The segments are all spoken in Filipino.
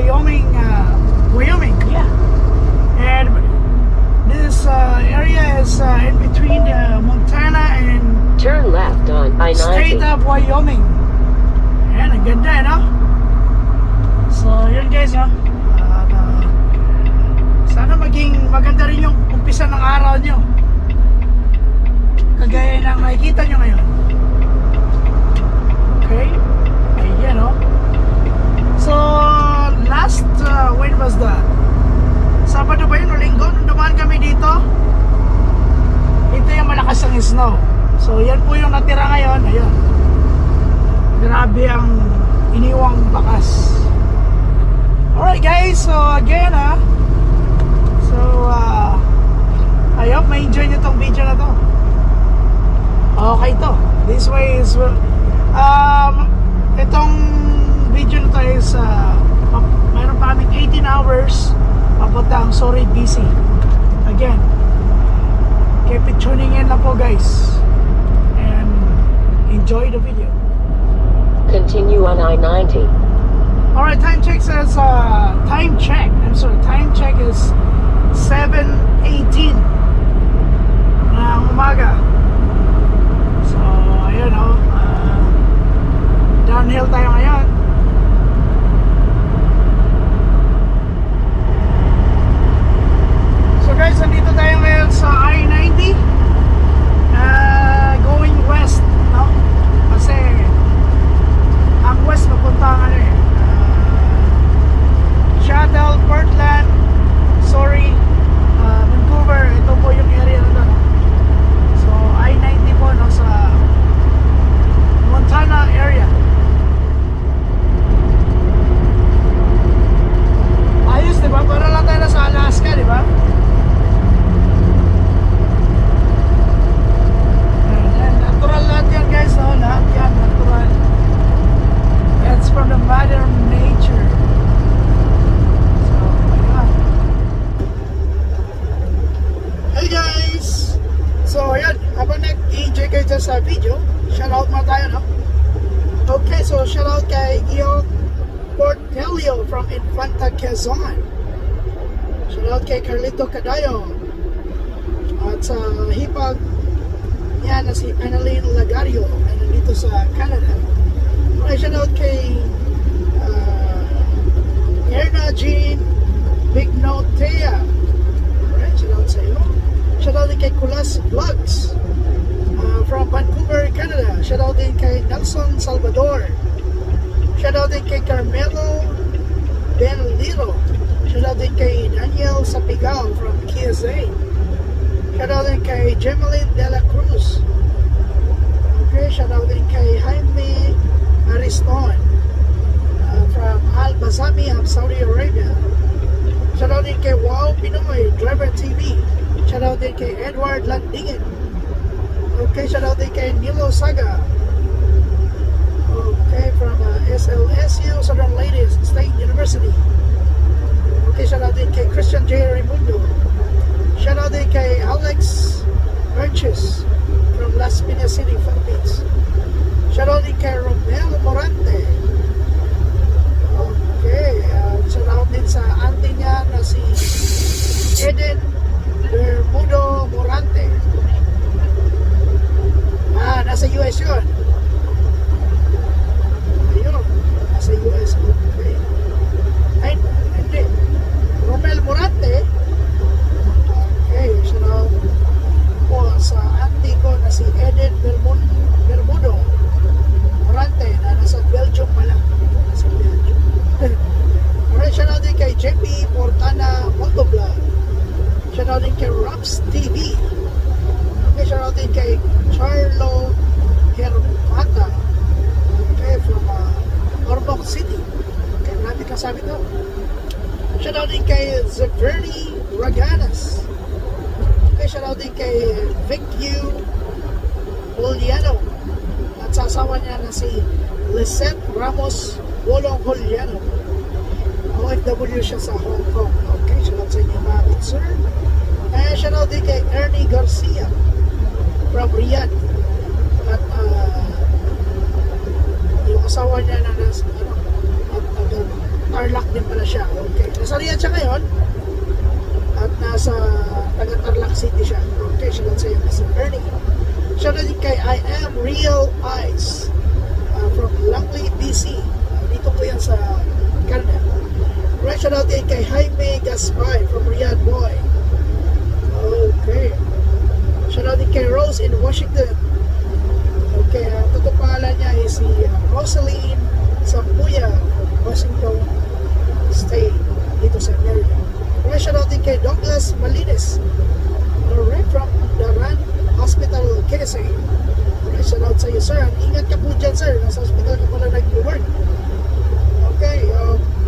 Wyoming. Yeah. And this area is in between Montana and Turn left on state I-90. of Wyoming. Ayan, ang ganda, no? So, yun guys, no? Sana maging maganda rin yung umpisa ng araw nyo. Kagaya ng nakikita nyo ngayon. Okay? Ayan, no? So, last, when was that? Sabado ba yun o linggo? Nung dumaan kami dito, ito yung malakas ang snow. So, yan po yung natira ngayon. Ayun. Grabe ang iniwang bakas. Alright guys, so again so I hope may enjoy nyo tong video na to. Okay to. This way is itong video na to is mayroon pa kaming 18 hours papuntang Sorry BC. Again, keep it tuning in lang po guys and enjoy the video. Continue on I-90. Alright, time check says time check is 7:18 ng umaga. So ayun downhill tayo ngayon. So guys, nandito tayo ngayon sa I-90 going west, no? Kasi ang west papunta Seattle, Portland, Vancouver. Ito po yung area na doon. So I-90 po sa Montana area. Ayos, diba? Para lang tayo sa Alaska, diba? Natural lahat yan guys, lahat yan natural. It's from the mother nature. So, ayan. Hey guys! So, ayan, habang nag-enjoy kayo dyan sa video, shoutout mo tayo, no? Okay, so shoutout kay Iyo Portelio from Infanta, Quezon. Shoutout kay Carlito Cadayo. At sa Hipag, yan na si Annalyn Lagario na nandito sa Canada. Okay, shoutout kay Erna Jean Bignotea. Alright, shoutout sa iyo. Shoutout din kay Kulas Vlogs from Vancouver, Canada. Shoutout din kay Nelson Salvador. Shoutout din kay Carmelo Benliro. Shoutout din kay Daniel Sapigal from KSA. Shoutout din kay Gemeline De La Cruz. Okay, shoutout din kay Jaime Ariston from Al-Bazami of Saudi Arabia. Shoutout din kay Wow Pinoy Driver TV. Shoutout din kay Edward Landingen. Okay, shoutout din kay Nilo Saga. Okay, from SLSU Southern Ladies State University. Okay, shoutout din kay Christian J. Raimundo. Shoutout din kay Alex Burches from Las Piñas City, Philippines. Shoutout din kay Romel Morante. Okay, shoutout din sa auntie niya na si Eden Bermudo Morante. Nasa US yun. Ayun, nasa US. Okay. Ay, hindi. Romel Morante. Okay, shoutout po sa auntie ko na si Eden Bermudo Morante na nasa Belgium pala. Nasa Belgium. Alright, shoutout din kay JP Portana Motovlog. Shoutout din kay Raps TV. Okay, shoutout din kay Charlo Hermata. Okay, from Ormoc City. Okay, marami kang sabi to. Shoutout din kay Zaverny Raganas. Okay, shoutout din kay Vic Yu Juliano. At sa asawa niya na si Lisette Ramos Bolong Juliano. OFW siya sa Hong Kong. Okay, shoutout sa inyo mga good sir. And shoutout din kay Ernie Garcia from Riyadh. At yung asawa niya na nasa Tarlac din pala siya. Okay. Nasa Riyadh siya ngayon. At nasa taga Tarlac City siya. Okay, shoutout sa iyo, Mr. Ernie. Shoutout din kay I Am Real Eyes from Langley, BC. Dito po yan sa Canada. Right, shoutout din kay Jaime Gaspar from Riyadh Boy. Okay. Shoutout din kay Rose in Washington. Okay, ang totoo pangalan niya ay si Rosaline Sampuya from Washington State dito sa America. Right, shoutout din kay Douglas Malines. Right from Daran Hospital, KSA. Right, shoutout sa iyo, sir. Ingat ka po dyan, sir. Nasa hospital ka pala nag-work. Okay,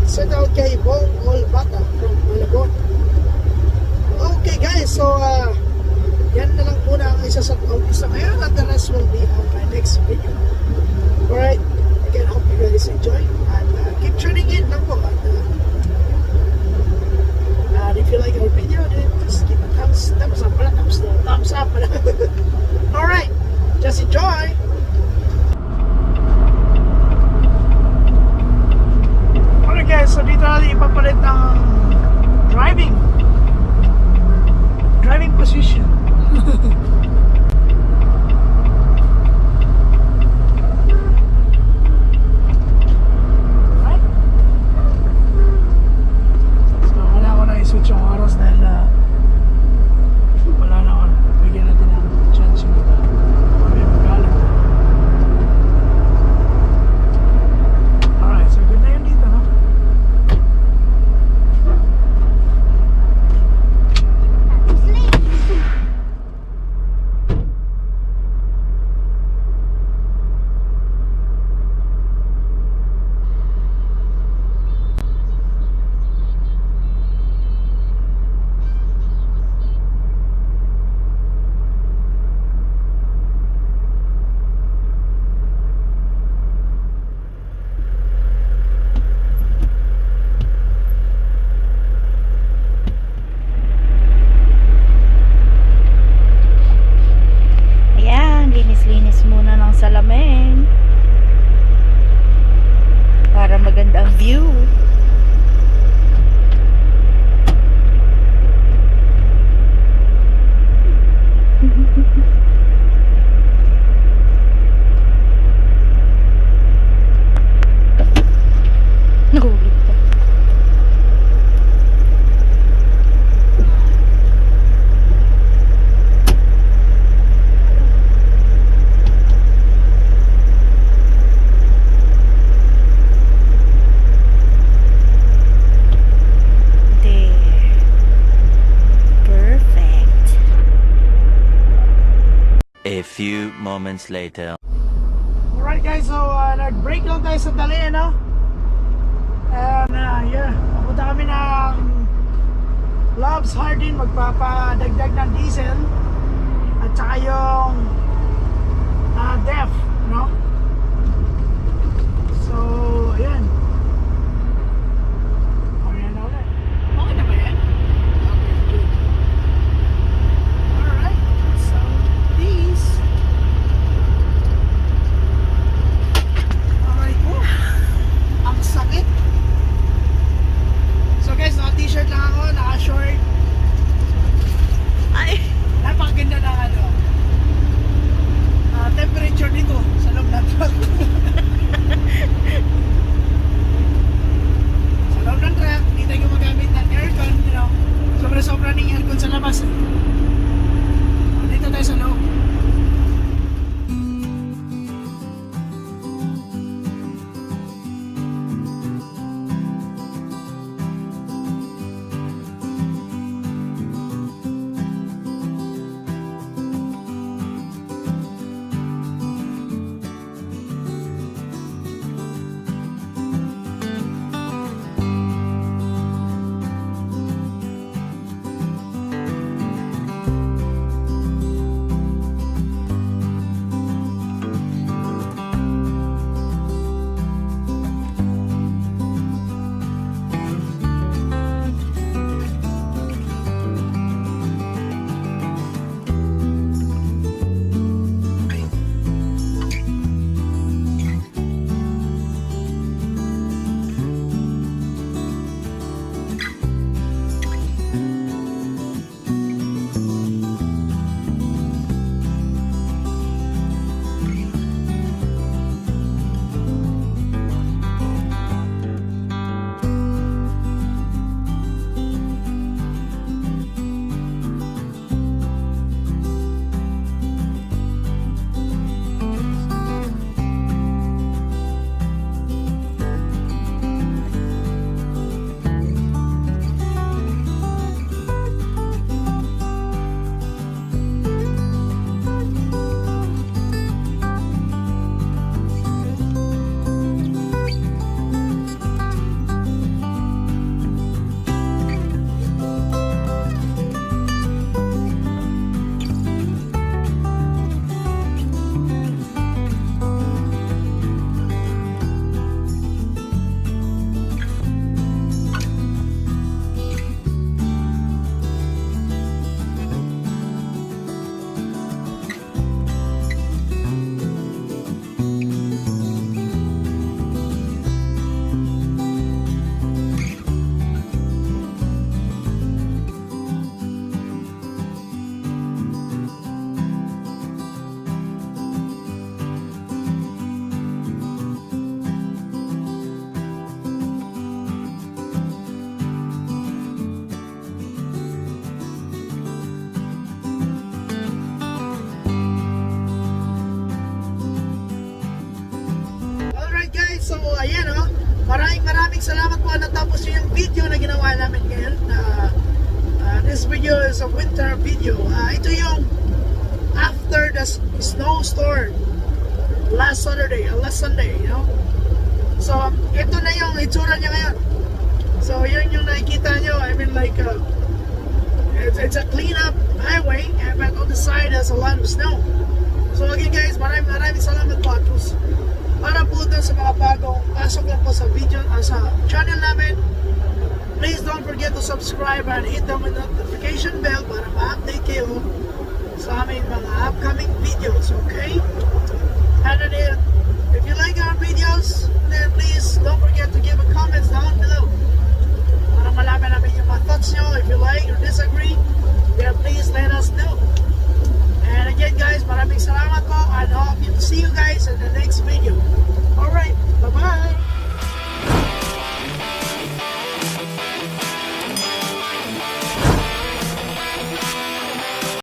send out kay Bong Olbata from Malabon. Okay, guys, so yan na lang muna ang isa sa isa ngayon at the rest will be on my next video. Alright, again, hope you guys enjoy and keep tuning in lang po. And if you like our video, then just give a thumbs up. Alright, just enjoy! Alright guys, so dito natin ipapalit ng driving position. Right? So wala ko na i-switch yung oras dahil wala na ako. Bigyan natin ng chance yung may magalang. Alright, so good na yun dito, no? Linis muna ng salamin para maganda ang view. Nahulog pa. A few moments later. Alright guys, so nag-break lang tayo sa dali, no? And yeah, papunta kami ng Love's Hardin, magpapadagdag ng diesel at saka yung DEF, no? So, ayan. Okay na ulit. Okay na ba yan? Okay, good. Alright, so peace. Alright, oh, ang sakit. So guys, naka-t-shirt lang ako, naka-short. Ay, napakaganda ng temperature dito sa loob ng maraming salamat po. Natapos yung video na ginawa namin ngayon. This video is a winter video. Ito yung after the snowstorm last Sunday, you know. So ito na yung itsura niya ngayon. So yun yung nakikita nyo. I mean like it's a clean up highway, but on the side there's a lot of snow. So again guys, maraming salamat po. Para po doon sa mga bagong pasok lang po sa video, sa channel namin, please don't forget to subscribe and hit the notification bell para ma-update kayo sa aming mga upcoming videos, okay? And then if you like our videos, then please don't forget to give a comments down below para malaman namin yung mga thoughts nyo. If you like or disagree, then please let us know. And again guys, maraming salamat po, and hope to see you guys in the next video.